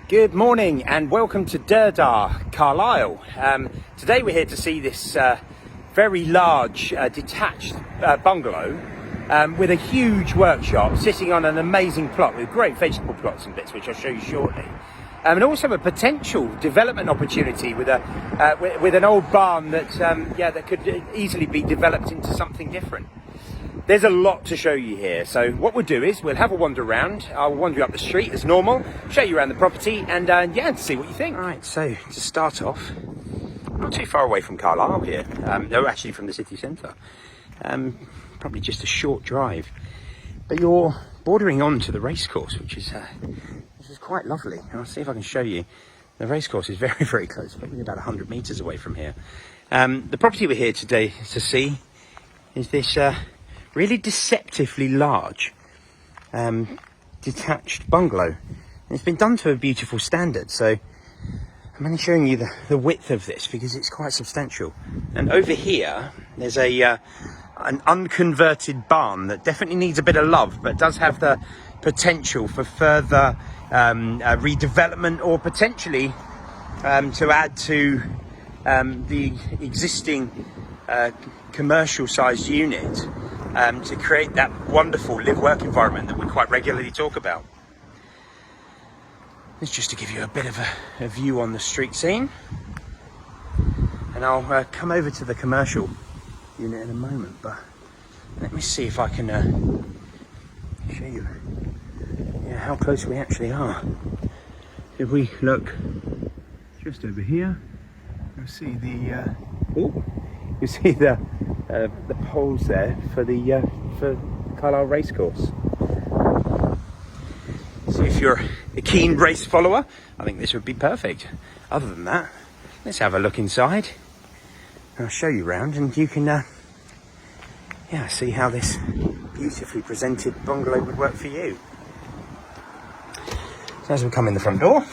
Good morning and welcome to Durdar, Carlisle. Today we're here to see this very large detached bungalow with a huge workshop sitting on an amazing plot with great vegetable plots and bits, which I'll show you shortly. And also a potential development opportunity with an old barn that could easily be developed into something different. There's a lot to show you here, so what we'll do is we'll have a wander around. I'll wander you up the street as normal, show you around the property, and see what you think. All right, so to start off, not too far away from Carlisle here. No, actually from the city centre. Probably just a short drive, but you're bordering on to the racecourse, which is quite lovely. I'll see if I can show you. The racecourse is very, very close, probably about 100 metres away from here. The property we're here today to see is this really deceptively large detached bungalow. And it's been done to a beautiful standard, so I'm only showing you the width of this because it's quite substantial. And over here there's an unconverted barn that definitely needs a bit of love, but does have the potential for further redevelopment, or potentially to add to the existing commercial sized unit, to create that wonderful live-work environment that we quite regularly talk about. It's just to give you a bit of a view on the street scene, and I'll come over to the commercial unit in a moment, but let me see if I can show you how close we actually are. If we look just over here, you'll see the the poles there for Carlisle Racecourse. So if you're a keen race follower, I think this would be perfect. Other than that, let's have a look inside. I'll show you around, and you can see how this beautifully presented bungalow would work for you. So as we come in the front door,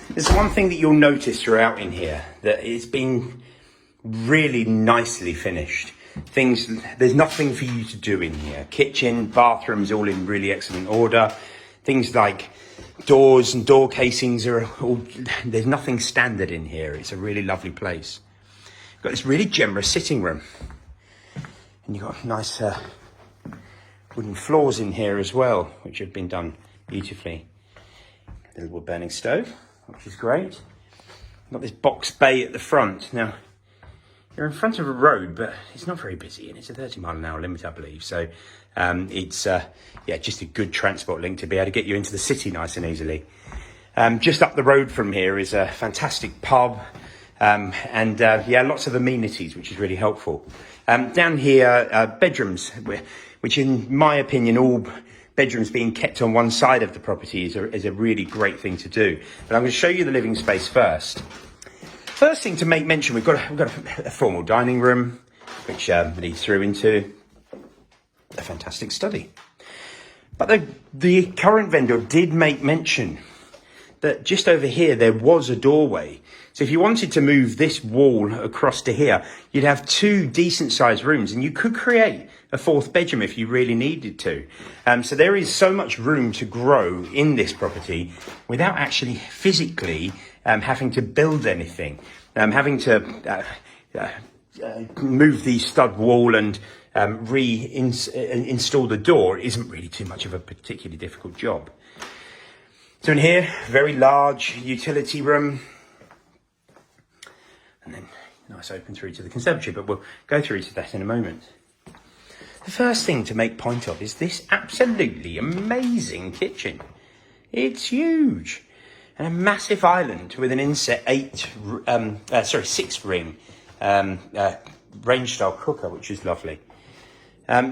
there's one thing that you'll notice throughout in here, that it's been really nicely finished. There's nothing for you to do in here. Kitchen, bathrooms, all in really excellent order. Things like doors and door casings there's nothing standard in here. It's a really lovely place. You've got this really generous sitting room, and you've got nice wooden floors in here as well, which have been done beautifully. A little wood burning stove, which is great. Got this box bay at the front. Now, you're in front of a road, but it's not very busy, and it's a 30-mile-an-hour limit, I believe. So it's just a good transport link to be able to get you into the city nice and easily. Just up the road from here is a fantastic pub, and lots of amenities, which is really helpful. Down here, bedrooms, which in my opinion, all bedrooms being kept on one side of the property is a really great thing to do. But I'm going to show you the living space first. First thing to make mention, we've got a formal dining room, which leads through into a fantastic study. But the current vendor did make mention that just over here there was a doorway. So if you wanted to move this wall across to here, you'd have two decent sized rooms, and you could create a fourth bedroom if you really needed to. So there is so much room to grow in this property without actually physically having to build anything. Having to move the stud wall and install the door isn't really too much of a particularly difficult job. So in here, very large utility room, and then nice open through to the conservatory, but we'll go through to that in a moment. The first thing to make point of is this absolutely amazing kitchen. It's huge, and a massive island with an inset 6-ring range style cooker, which is lovely.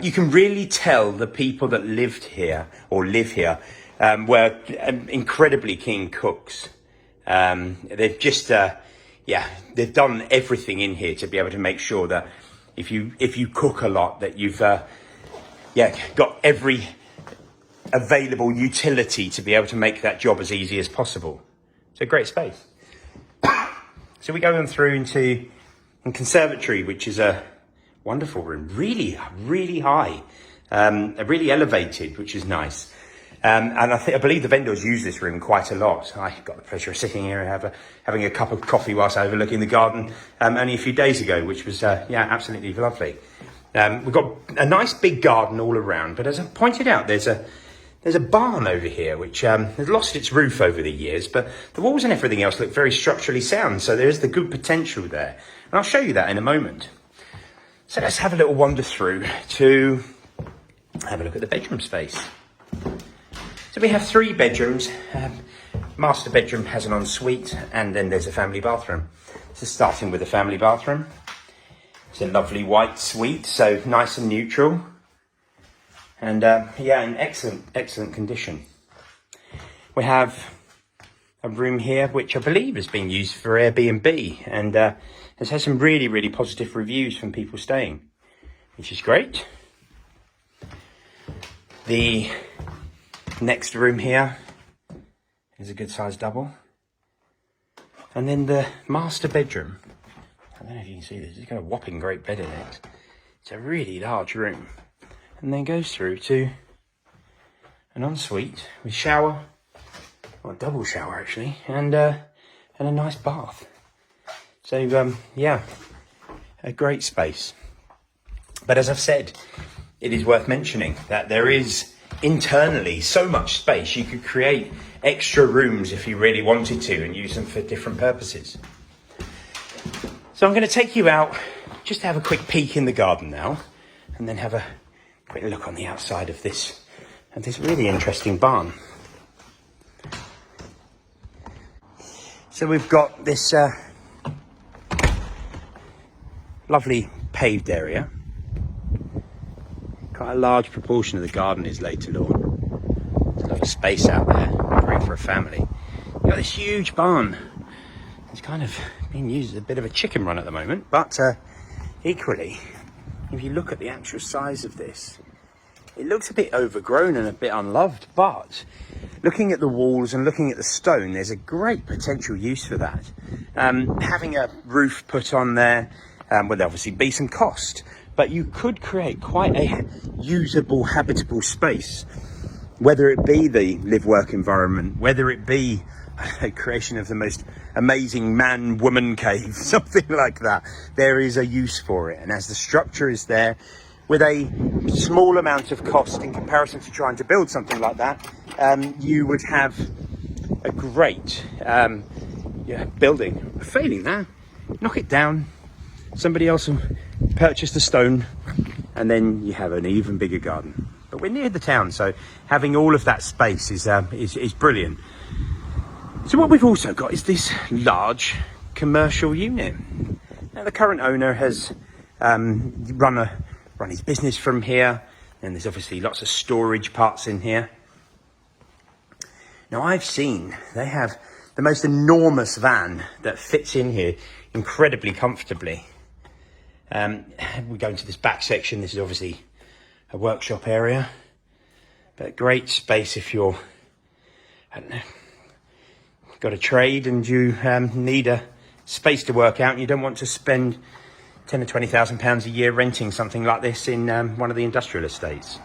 You can really tell the people that lived here or live here were incredibly keen cooks. They've just they've done everything in here to be able to make sure that if you cook a lot, that you've got every available utility to be able to make that job as easy as possible. It's a great space. So we go on through into the conservatory, which is a wonderful room, really, really high, really elevated, which is nice. And I believe the vendors use this room quite a lot. I got the pleasure of sitting here and having a cup of coffee whilst overlooking the garden only a few days ago, which was, absolutely lovely. We've got a nice big garden all around, but as I pointed out, there's a barn over here which has lost its roof over the years, but the walls and everything else look very structurally sound, so there is the good potential there. And I'll show you that in a moment. So let's have a little wander through to have a look at the bedroom space. So we have 3 bedrooms. Master bedroom has an ensuite, and then there's a family bathroom. So starting with the family bathroom. It's a lovely white suite, so nice and neutral. And in excellent condition. We have a room here which I believe has been used for Airbnb, and has had some really positive reviews from people staying, which is great. The next room here is a good sized double, and then the master bedroom, I don't know if you can see this, it's got a whopping great bed in it. It's a really large room, and then goes through to an ensuite with shower, or a double shower actually, and a nice bath. So a great space. But as I've said, it is worth mentioning that there is internally so much space. You could create extra rooms if you really wanted to and use them for different purposes. So I'm going to take you out just to have a quick peek in the garden now, and then have a quick look on the outside of this really interesting barn. So we've got this lovely paved area. Quite a large proportion of the garden is laid to lawn. There's a lot of space out there, great for a family. You've got this huge barn. It's kind of being used as a bit of a chicken run at the moment, but equally, if you look at the actual size of this, it looks a bit overgrown and a bit unloved, but looking at the walls and looking at the stone, there's a great potential use for that. Having a roof put on there, would obviously be some cost, but you could create quite a usable, habitable space, whether it be the live-work environment, whether it be a creation of the most amazing man-woman cave, something like that. There is a use for it, and as the structure is there, with a small amount of cost in comparison to trying to build something like that, you would have a great building. Failing that, knock it down, somebody else will purchase the stone, and then you have an even bigger garden. But we're near the town, so having all of that space is brilliant. So what we've also got is this large commercial unit. Now the current owner has run his business from here, and there's obviously lots of storage parts in here. Now I've seen they have the most enormous van that fits in here incredibly comfortably. We go into this back section. This is obviously a workshop area, but great space if you're, I don't know, got a trade and you need a space to work out and you don't want to spend 10 or 20,000 pounds a year renting something like this in one of the industrial estates.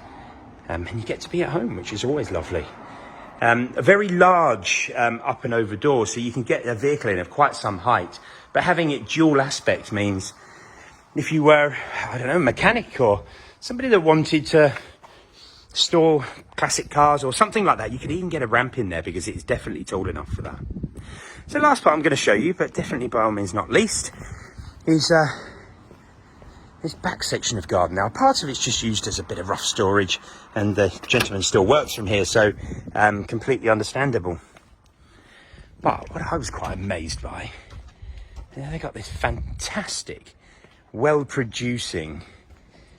And you get to be at home, which is always lovely. A very large up and over door, so you can get a vehicle in of quite some height, but having it dual aspect means if you were, I don't know, a mechanic or somebody that wanted to store classic cars or something like that, you could even get a ramp in there because it's definitely tall enough for that. So last part I'm going to show you, but definitely by all means not least, is this back section of garden. Now part of it's just used as a bit of rough storage, and the gentleman still works from here, so completely understandable. But what I was quite amazed by, they got this fantastic, well-producing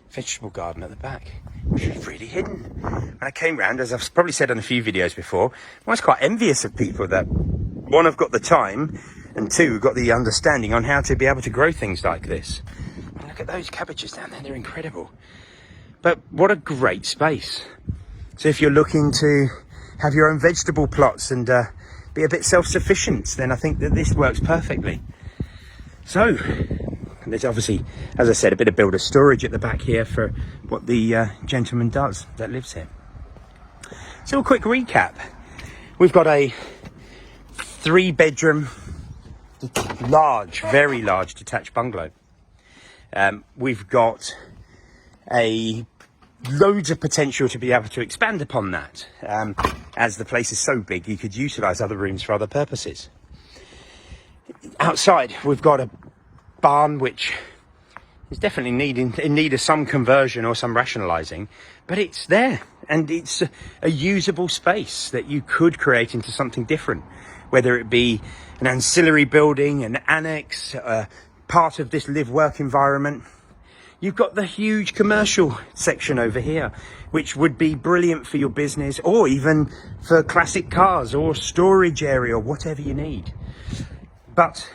vegetable garden at the back, which is really hidden. When I came round, as I've probably said on a few videos before, I was quite envious of people that, one, have got the time, and two, got the understanding on how to be able to grow things like this. And look at those cabbages down there, they're incredible. But what a great space. So if you're looking to have your own vegetable plots and be a bit self-sufficient, then I think that this works perfectly. So there's obviously, as I said, a bit of builder storage at the back here for what the gentleman does that lives here. So a quick recap. We've got a 3-bedroom, large, very large detached bungalow. We've got loads of potential to be able to expand upon that. As the place is so big, you could utilise other rooms for other purposes. Outside, we've got a barn which is definitely in need of some conversion or some rationalising, but it's there, and it's a usable space that you could create into something different, whether it be an ancillary building, an annex, part of this live-work environment. You've got the huge commercial section over here, which would be brilliant for your business, or even for classic cars or storage area or whatever you need. But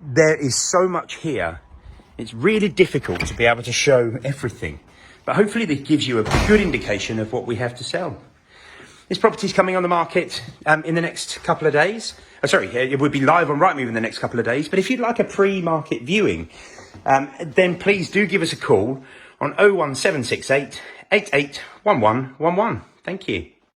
there is so much here. It's really difficult to be able to show everything. But hopefully this gives you a good indication of what we have to sell. This property is coming on the market in the next couple of days. It would be live on Rightmove in the next couple of days. But if you'd like a pre-market viewing, then please do give us a call on 01768 881111. Thank you.